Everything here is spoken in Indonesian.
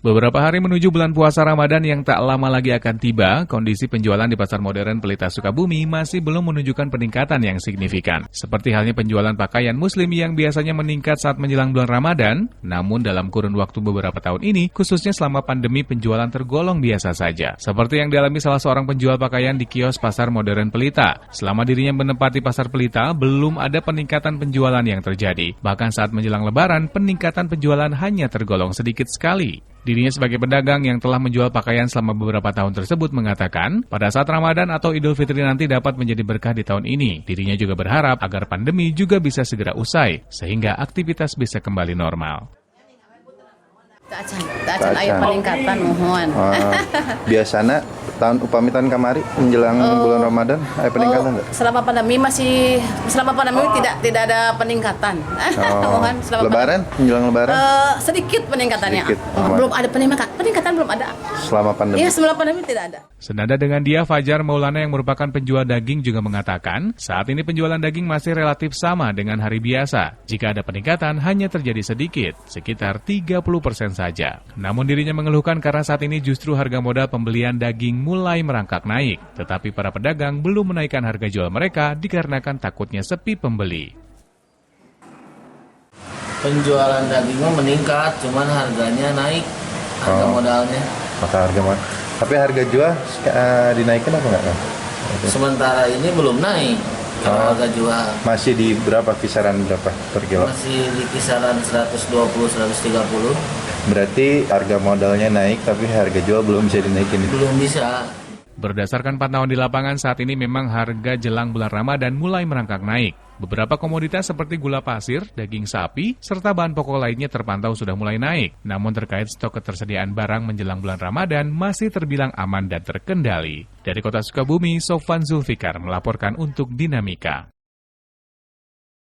Beberapa hari menuju bulan puasa Ramadan yang tak lama lagi akan tiba, kondisi penjualan di Pasar Modern Pelita Sukabumi masih belum menunjukkan peningkatan yang signifikan. Seperti halnya penjualan pakaian muslim yang biasanya meningkat saat menjelang bulan Ramadan, namun dalam kurun waktu beberapa tahun ini, khususnya selama pandemi, penjualan tergolong biasa saja. Seperti yang dialami salah seorang penjual pakaian di kios Pasar Modern Pelita. Selama dirinya menempati Pasar Pelita, belum ada peningkatan penjualan yang terjadi. Bahkan saat menjelang Lebaran, peningkatan penjualan hanya tergolong sedikit sekali. Dirinya sebagai pedagang yang telah menjual pakaian selama beberapa tahun tersebut mengatakan, pada saat Ramadan atau Idul Fitri nanti dapat menjadi berkah di tahun ini. Dirinya juga berharap agar pandemi juga bisa segera usai, sehingga aktivitas bisa kembali normal. Tak ayo peningkatan mohon. Biasanya tahun upamitan kamari menjelang bulan Ramadan ada peningkatan enggak? Selama pandemi tidak ada peningkatan. Mohon selama Lebaran menjelang Lebaran? Sedikit peningkatannya. Sedikit. Belum ada peningkatan belum ada. Selama pandemi. Iya, selama pandemi tidak ada. Senada dengan dia, Fajar Maulana yang merupakan penjual daging juga mengatakan, saat ini penjualan daging masih relatif sama dengan hari biasa. Jika ada peningkatan hanya terjadi sedikit, sekitar 30% saja. Namun dirinya mengeluhkan karena saat ini justru harga modal pembelian daging mulai merangkak naik. Tetapi para pedagang belum menaikkan harga jual mereka dikarenakan takutnya sepi pembeli. Penjualan dagingnya meningkat, cuman harganya naik, harga modalnya. Maka harga tapi harga jual dinaikin apa enggak? Sementara ini belum naik. Kalau harga jual masih di berapa, kisaran berapa per kilo? masih di kisaran 120-130. Berarti harga modalnya naik tapi harga jual belum bisa dinaikin. Belum bisa. Berdasarkan pantauan di lapangan saat ini memang harga jelang bulan Ramadan mulai merangkak naik. Beberapa komoditas seperti gula pasir, daging sapi, serta bahan pokok lainnya terpantau sudah mulai naik. Namun terkait stok ketersediaan barang menjelang bulan Ramadan masih terbilang aman dan terkendali. Dari Kota Sukabumi, Sofwan Zulfikar melaporkan untuk Dinamika.